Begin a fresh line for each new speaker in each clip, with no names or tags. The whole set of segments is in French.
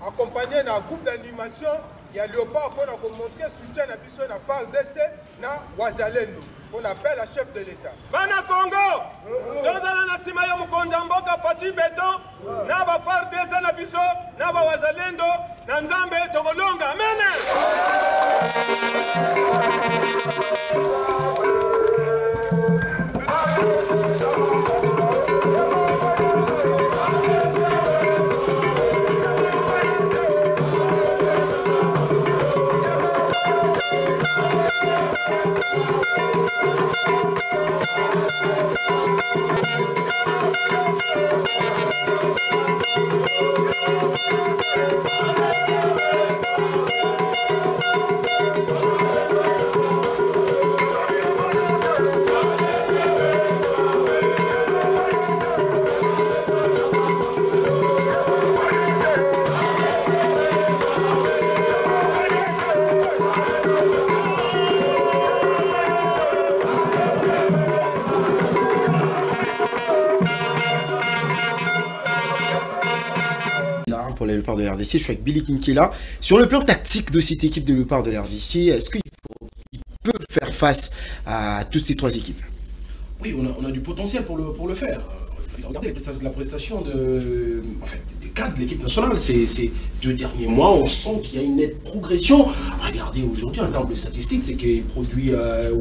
accompagné d'un groupe d'animation, il y a Léopard pour nous montrer soutien à Bissot na FARDC na Wazalendo. On appelle la chef de l'État. Bana Congo, nous allons na Simaya Mukondamboka Pati Beton, na ba FARDC na Bissot, na ba Wazalendo, na Nzambe Togolonga. Amen.
Pour les Léopards de l'RDC, je suis avec Billy Kinkela. Sur le plan tactique de cette équipe de Léopards de l'RDC, est-ce qu'il peut faire face à toutes ces trois équipes?
Oui, on a du potentiel pour le faire. Regardez la prestation des cadres de l'équipe nationale. Ces 2 derniers mois, on sent qu'il y a une nette progression. Regardez aujourd'hui, en termes de statistiques, c'est qu'il produit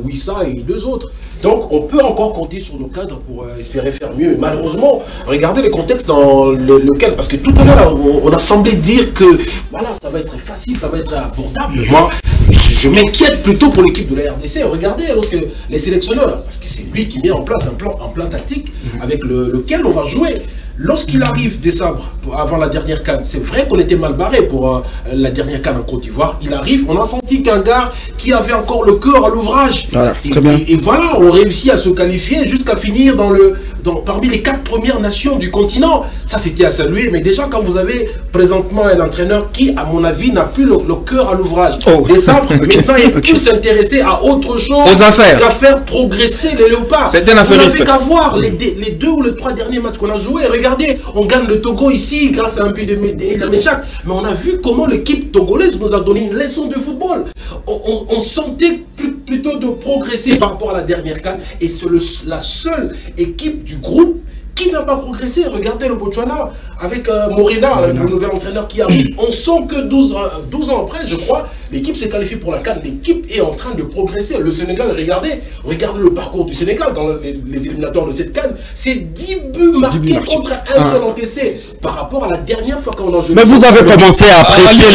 Wissa et 2 autres. Donc, on peut encore compter sur nos cadres pour espérer faire mieux. Mais malheureusement, regardez le contexte dans lequel, parce que tout à l'heure, on a semblé dire que voilà, ça va être facile, ça va être abordable. Moi, je m'inquiète plutôt pour l'équipe de la RDC. Regardez, lorsque les sélectionneurs, parce que c'est lui qui met en place un plan tactique avec lequel on va jouer. Lorsqu'il arrive des sabres avant la dernière CAN, c'est vrai qu'on était mal barré pour la dernière CAN en Côte d'Ivoire. Il arrive, on a senti qu'un gars qui avait encore le cœur à l'ouvrage. Voilà, et voilà, on réussit à se qualifier jusqu'à finir parmi les 4 premières nations du continent. Ça, c'était à saluer. Mais déjà, quand vous avez présentement un entraîneur qui, à mon avis, n'a plus le cœur à l'ouvrage. Les sabres, maintenant, il peut s'intéresser à autre chose qu'à faire progresser les Léopards. C'est un affairiste. Vous n'avez qu'à voir les 2 ou les 3 derniers matchs qu'on a joués. Regardez, on gagne le Togo ici grâce à un but de Méchac. Mais on a vu comment l'équipe togolaise nous a donné une leçon de football. On sentait plutôt de progresser par rapport à la dernière CAN. Et c'est la seule équipe du groupe qui n'a pas progressé. Regardez le Botswana avec Morena, le nouvel entraîneur qui arrive. On sent que 12 ans après, je crois, l'équipe s'est qualifiée pour la CAN. L'équipe est en train de progresser. Le Sénégal, regardez le parcours du Sénégal dans les éliminatoires de cette CAN. C'est 10 buts marqués contre un seul encaissé par rapport à la dernière fois qu'on a joué.
Mais vous avez commencé à apprécier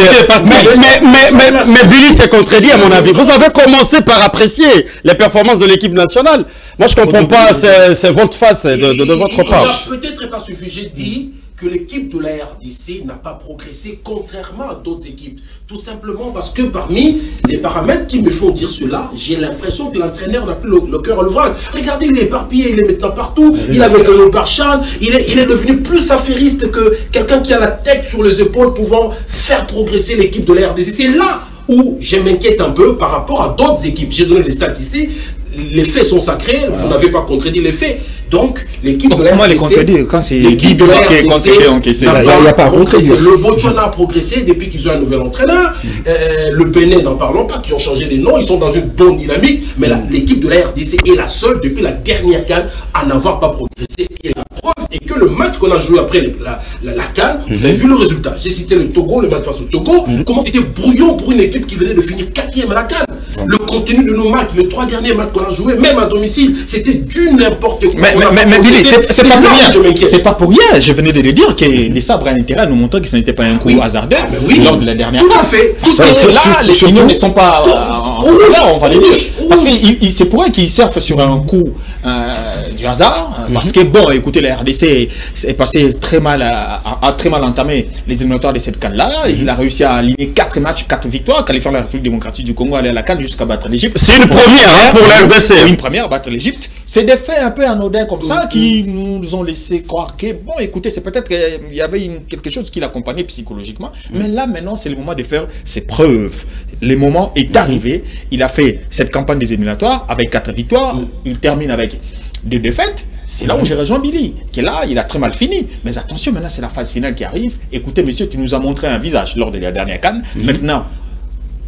mais Billy s'est contredit à mon avis. Vous avez commencé par apprécier les performances de l'équipe nationale. Moi je comprends pas, c'est votre face de votre part.
Peut-être pas suffi. J'ai dit que l'équipe de la RDC n'a pas progressé contrairement à d'autres équipes. Tout simplement parce que parmi les paramètres qui me font dire cela, j'ai l'impression que l'entraîneur n'a plus le cœur à l'ouvrage. Regardez, il est éparpillé, il est maintenant partout. Il avait le Léopard Charles, il est devenu plus affairiste que quelqu'un qui a la tête sur les épaules pouvant faire progresser l'équipe de la RDC. C'est là où je m'inquiète un peu par rapport à d'autres équipes. J'ai donné les statistiques. Les faits sont sacrés, vous n'avez pas contredit les faits. Donc, l'équipe de la RDC... Comment les contredire quand c'est l'équipe de la RDC n'a pas progressé. Le Botswana a progressé depuis qu'ils ont un nouvel entraîneur. Le Bénin, n'en parlons pas, qui ont changé les noms. Ils sont dans une bonne dynamique. Mais l'équipe de la RDC est la seule, depuis la dernière CAN, à n'avoir pas progressé. Et la preuve est que le match qu'on a joué après la CAN, vous avez vu le résultat. J'ai cité le Togo, le match face au Togo. Comment c'était brouillon pour une équipe qui venait de finir 4e à la CAN. Le contenu de nos matchs, les 3 derniers matchs qu'on a joués, même à domicile, c'était du n'importe quoi.
Mais Billy, c'est pas pour rien. C'est pas pour rien. Je venais de le dire que les sabres à intérêt nous montrent que ce n'était pas un coup hasardeux lors de la dernière.
Tout à fait.
Là, les signaux ne sont pas en faveur, on va les dire. Parce que c'est pour eux qu'ils surfent sur un coup du hasard. Parce que bon, écoutez, la RDC est passé très mal, a très mal entamé les éliminatoires de cette CAN-là. Il a réussi à aligner 4 matchs, 4 victoires, qualifiant la République démocratique du Congo, aller à la CAN jusqu'à battre l'Égypte. C'est une première pour la RDC. Une première, battre l'Égypte. C'est des faits un peu anodins comme ça qui nous ont laissé croire que, bon, écoutez, c'est peut-être qu'il y avait quelque chose qui l'accompagnait psychologiquement. Mais là, maintenant, c'est le moment de faire ses preuves. Le moment est arrivé. Il a fait cette campagne des éliminatoires avec 4 victoires. Il termine avec 2 défaites. C'est là où j'ai rejoint Billy, qui est là, il a très mal fini. Mais attention, maintenant, c'est la phase finale qui arrive. Écoutez, monsieur, tu nous as montré un visage lors de la dernière CAN. Maintenant,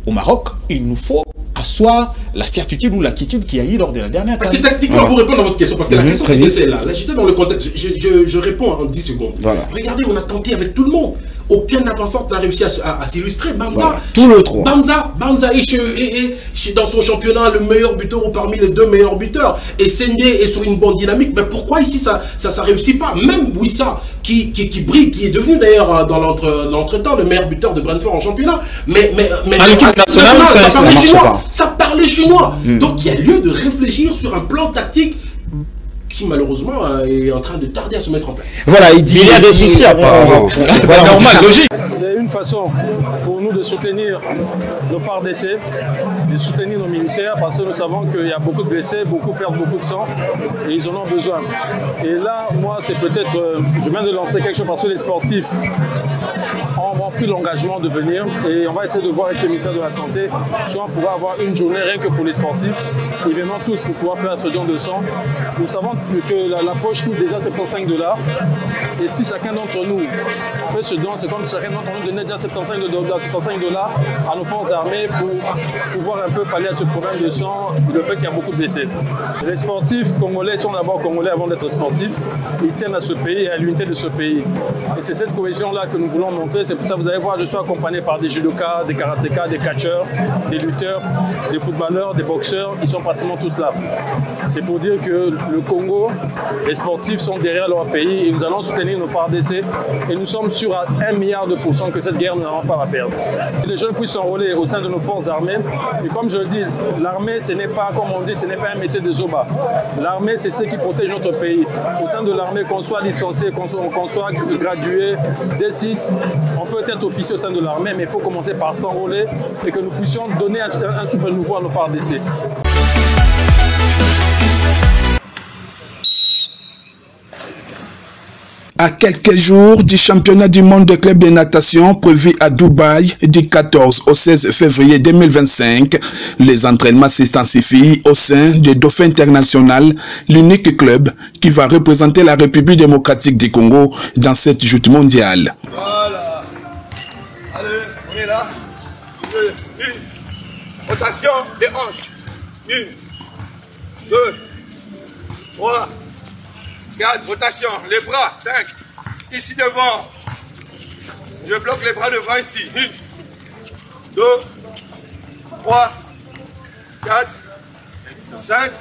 au Maroc, il nous faut asseoir la certitude ou l'attitude qu'il y a eu lors de la dernière CAN.
Parce que tactiquement, pour répondre à votre question, parce que la question c'était celle-là. Là, j'étais dans le contexte, je réponds en 10 secondes. Voilà. Regardez, on a tenté avec tout le monde. Aucun avanceur n'a réussi à s'illustrer. Banza, voilà. Tout le 3. Banza est dans son championnat le meilleur buteur ou parmi les 2 meilleurs buteurs. Et Sendé est sur une bonne dynamique. Mais pourquoi ici ça réussit pas? Même Wissa qui brille, qui est devenu d'ailleurs dans l'entretemps le meilleur buteur de Brentford en championnat. Mais à l'équipe nationale, ça parlait chinois. Donc il y a lieu de réfléchir sur un plan tactique qui malheureusement est en train de tarder à se mettre en place.
Voilà, il dit il y a des soucis à part.
Normal, logique. C'est une façon pour nous de soutenir nos phares d'essai, de soutenir nos militaires, parce que nous savons qu'il y a beaucoup de blessés, beaucoup perdent beaucoup de sang et ils en ont besoin. Et là, moi, c'est peut-être, je viens de lancer quelque chose parce que les sportifs ont pris l'engagement de venir et on va essayer de voir avec le ministère de la Santé si on pourra avoir une journée rien que pour les sportifs, évidemment tous pour pouvoir faire ce don de sang. Nous savons que la poche coûte déjà 75 $. Et si chacun d'entre nous fait ce don, c'est comme si chacun d'entre nous donnait déjà 75 $ à nos forces armées pour pouvoir un peu pallier à ce problème de sang, le fait qu'il y a beaucoup de blessés. Les sportifs congolais sont d'abord congolais avant d'être sportifs. Ils tiennent à ce pays et à l'unité de ce pays. Et c'est cette cohésion-là que nous voulons montrer. C'est pour ça que vous allez voir, je suis accompagné par des judokas, des karatékas, des catcheurs, des lutteurs, des footballeurs, des boxeurs. Ils sont pratiquement tous là. C'est pour dire que le Congo, les sportifs sont derrière leur pays et nous allons soutenir nos phares d'essai. Et nous sommes sûrs à 1 milliard de % que cette guerre, nous n'avons pas à perdre. Et les jeunes puissent s'enrôler au sein de nos forces armées. Et comme je le dis, l'armée, ce n'est pas, comme on dit, ce n'est pas un métier de zoba. L'armée, c'est ce qui protège notre pays. Au sein de l'armée, qu'on soit licencié, qu'on soit gradué, D6, on peut être officier au sein de l'armée, mais il faut commencer par s'enrôler et que nous puissions donner un souffle nouveau à nos phares d'essai.
À quelques jours du championnat du monde de club de natation prévu à Dubaï du 14 au 16 février 2025, les entraînements s'intensifient au sein du Dauphin International, l'unique club qui va représenter la République démocratique du Congo dans cette joute mondiale.
Voilà. Allez, on est là. Une. Rotation des hanches. 1, 2, 3. 4, rotation, les bras, 5, ici devant, je bloque les bras devant ici, 1, 2, 3, 4, 5,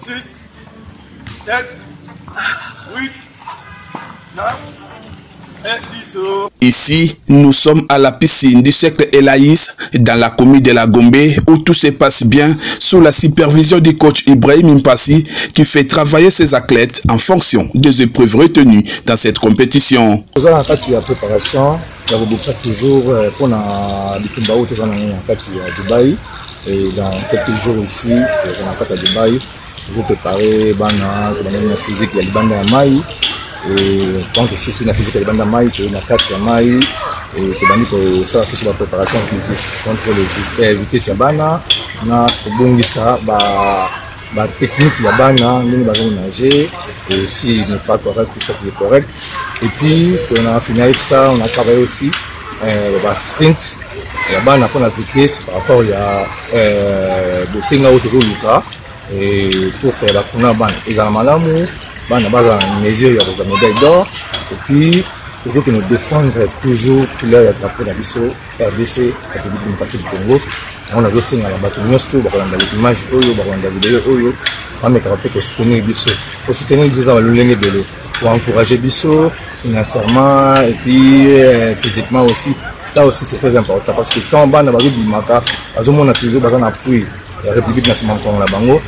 6, 7, 8, 9,
Ici, nous sommes à la piscine du cercle Elaïs, dans la commune de la Gombe, où tout se passe bien sous la supervision du coach Ibrahim Mpassi, qui fait travailler ses athlètes en fonction des épreuves retenues dans cette compétition.
Nous avons une préparation, nous avons toujours pour Dubaï, et dans quelques jours ici, nous avons à Dubaï, nous préparer la physique de la Maï. Et donc si la physique est bande maï que la carte maï et que bani ko ça c'est la préparation physique contre les éviter ça bana na bongisa ba technique ya bana ni ba nager et si n'est pas correct tout ça c'est correct et puis on a fini avec ça on a travaillé aussi ba sprint ya bana pour la vitesse par rapport ya de singa autour et pour que la kuna bana ils ont malamu bana baza mesure ya la médaille d'or et puis il faut que nous défendre toujours couleur ya drapeau na biso RDC République démocratique du Congo on a aussi na bato nyonso bakolanda image oyo bakolanda vidéo oyo ameka pe ko soutenir biso pour soutenir biso za lolenge dele pour encourager biso financièrement et puis physiquement aussi ça aussi c'est très important parce que quand bana bazo bimaka bazomona toujours baza na appui la République nationale Congo la bango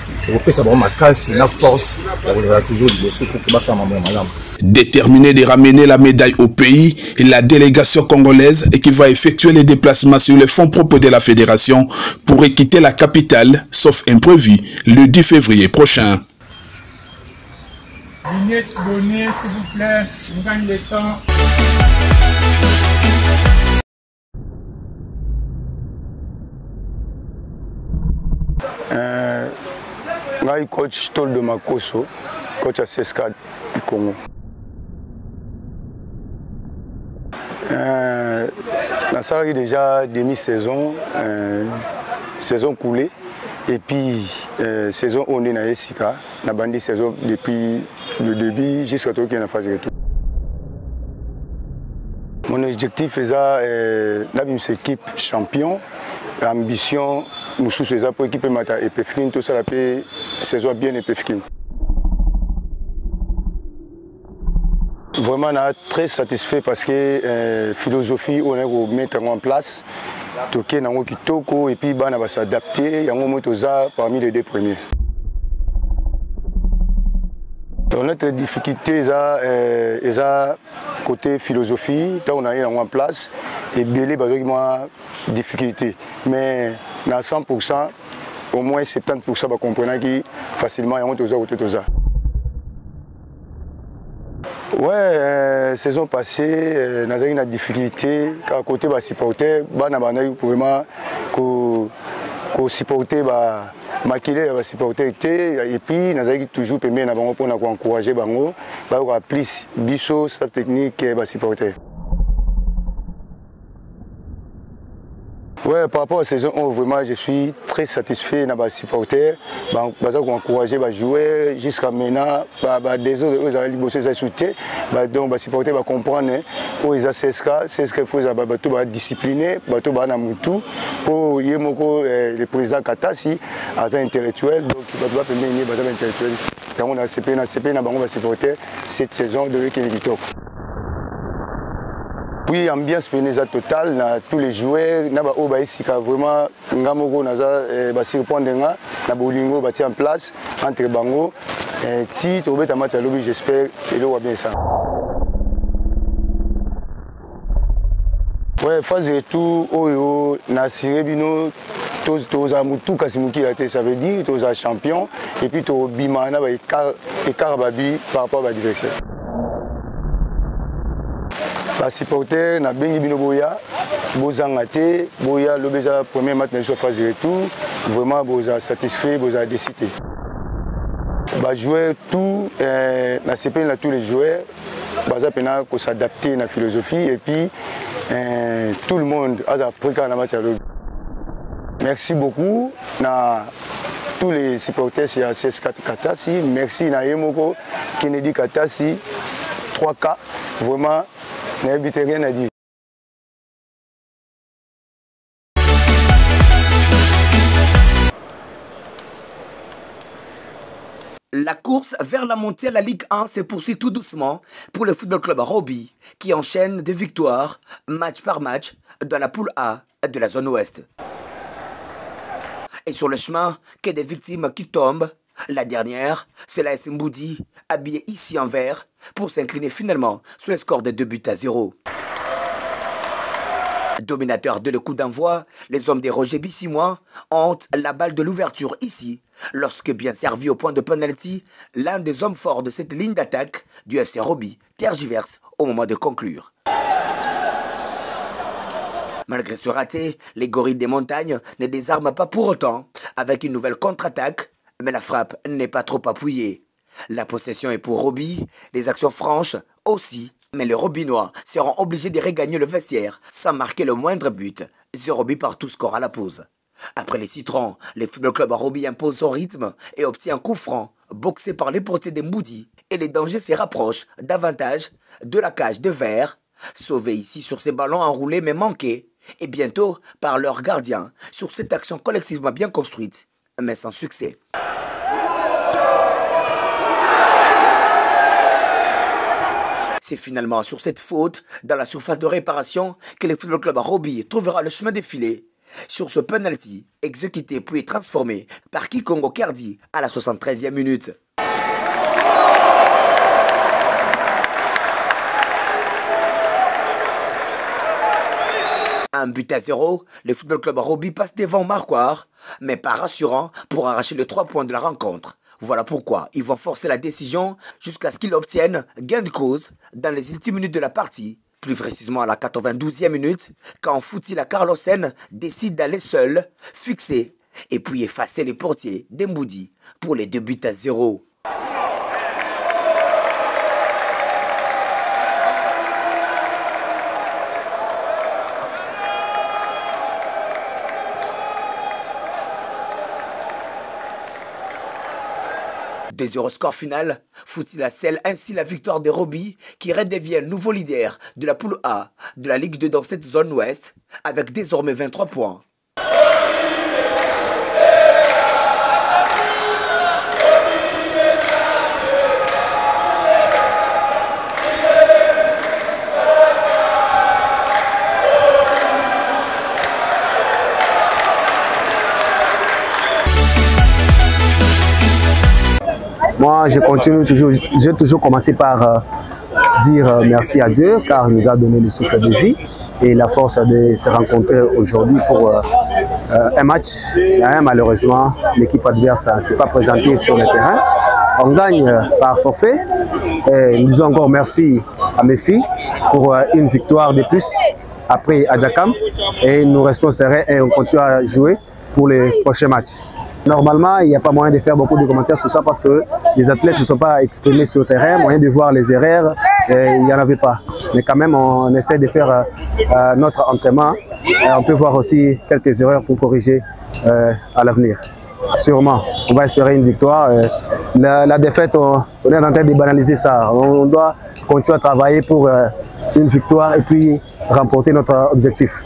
et ça va ma la force toujours
déterminé de ramener la médaille au pays, et la délégation congolaise et qui va effectuer les déplacements sur les fonds propres de la fédération pour quitter la capitale, sauf imprévu, le 10 février prochain.
Minute donnée, s'il vous plaît, on gagne le temps.
Ngai coach Toldo Makoso, coach à CSKA du Congo. La salle déjà demi-saison, saison coulée, et puis saison on est na SK, na bandi saison depuis le début jusqu'à tout qui est en phase de retour. Mon objectif est d'avoir une équipe champion, l'ambition. Nous sommes pour l'équipe et Pefkin, tout ça, la saison bien et Pefkin. Vraiment, on est très satisfait parce que philosophie, on est mettre en place. Toké nango kitoko et puis on va s'adapter. Yango motoza parmi les deux premiers. Notre difficulté est côté philosophie. Tant on a eu en place et belé bazokima difficulté. Mais à 100%, au moins 70% va comprendre qui facilement et on toza ou toza. Ouais, saison passée, nous avons eu une difficulté car côté bas supporter, bana bana eu vraiment ko supporter ba maquiller ba supporter et puis nous avons toujours permis na bango pour encourager bango ba plus biso staff technique ba supporter. Ouais, par rapport à la saison 1, vraiment, je suis très satisfait de mes supporters. Ils ont encouragé les joueurs jusqu'à maintenant. Des autres, ils ont bossé sur soutien. Donc, les supporters vont comprendre où ils ont CSKA. CSKA, il faut être discipliné, pour le président Katasi, ils sont intellectuels. Donc, il va permettre les intellectuels. Quand on a CP, on a supporter cette saison de l'équilibre. Oui, ambiance pénéza totale, tous les joueurs, vraiment, Ngamoko naza surprendre na bolingo bâti en place entre bango. Si tu as match à lobby, j'espère que le va bien ça. Ouais, phase de tout, oyo na sirebino toza mutu kasimuki la tête, ça veut dire toza champion et puis to bimana ba écart babi par rapport à l'adversaire. Les supporters na bengi bino boya bozanga te boya lobeza premier match na phase de retour vraiment boza satisfait boza décidé ba jouer tout na CP na tous les joueurs baza pena ko s'adapter na philosophie et puis tout le monde a appris quand la match à l'autre. Merci beaucoup na tous les supporters à CSKA Katasi, merci na Yemoko Kennedy Katasi 3K vraiment. Rien à dire.
La La course vers la montée à la Ligue 1 se poursuit tout doucement pour le Football Club Roby qui enchaîne des victoires match par match dans la poule A de la zone ouest. Et sur le chemin, que des victimes qui tombent. La dernière, c'est l'AS Mboudi, habillée ici en vert, pour s'incliner finalement sur le score de 2-0. Dominateur de le coup d'envoi, les hommes des Roger Bissimois ont la balle de l'ouverture ici, lorsque bien servi au point de penalty, l'un des hommes forts de cette ligne d'attaque du FC Roby tergiverse au moment de conclure. Malgré ce raté, les gorilles des montagnes ne désarment pas pour autant avec une nouvelle contre-attaque, mais la frappe n'est pas trop appuyée. La possession est pour Roby, les actions franches aussi, mais les Robinois seront obligés de regagner le vestiaire sans marquer le moindre but. 0 but par tout score à la pause. Après les citrons, le Football Club Roby impose son rythme et obtient un coup franc, boxé par les portiers de Mboudi, et les dangers se rapprochent davantage de la cage de verre, sauvé ici sur ces ballons enroulés mais manqués, et bientôt par leur gardien sur cette action collectivement bien construite, mais sans succès. C'est finalement sur cette faute, dans la surface de réparation, que le Football Club Roby trouvera le chemin défilé. Sur ce penalty, exécuté puis transformé par Kikongo Kerdi à la 73e minute. Un but à 0, le Football Club Roby passe devant Marquard, mais pas rassurant pour arracher les 3 points de la rencontre. Voilà pourquoi ils vont forcer la décision jusqu'à ce qu'ils obtiennent gain de cause dans les ultimes minutes de la partie. Plus précisément à la 92e minute, quand Foutila Carlosen décide d'aller seul, fixer et puis effacer les portiers d'Mboudi pour les 2-0. De 0 score final, Foutila scelle ainsi la victoire de Roby qui redevient nouveau leader de la poule A de la Ligue 2 dans cette zone ouest avec désormais 23 points.
Moi, je continue toujours, j'ai toujours commencé par dire merci à Dieu car il nous a donné le souffle de vie et la force de se rencontrer aujourd'hui pour un match. Malheureusement, l'équipe adverse ne s'est pas présentée sur le terrain. On gagne par forfait. Et nous disons encore merci à mes filles pour une victoire de plus après Adjakam. Et nous restons sereins et on continue à jouer pour les prochains matchs. Normalement, il n'y a pas moyen de faire beaucoup de commentaires sur ça parce que les athlètes ne sont pas exprimés sur le terrain, moyen de voir les erreurs, il n'y en avait pas. Mais quand même, on essaie de faire notre entraînement. On peut voir aussi quelques erreurs pour corriger à l'avenir. Sûrement, on va espérer une victoire. La défaite, on est en train de banaliser ça. On doit continuer à travailler pour une victoire et puis remporter notre objectif.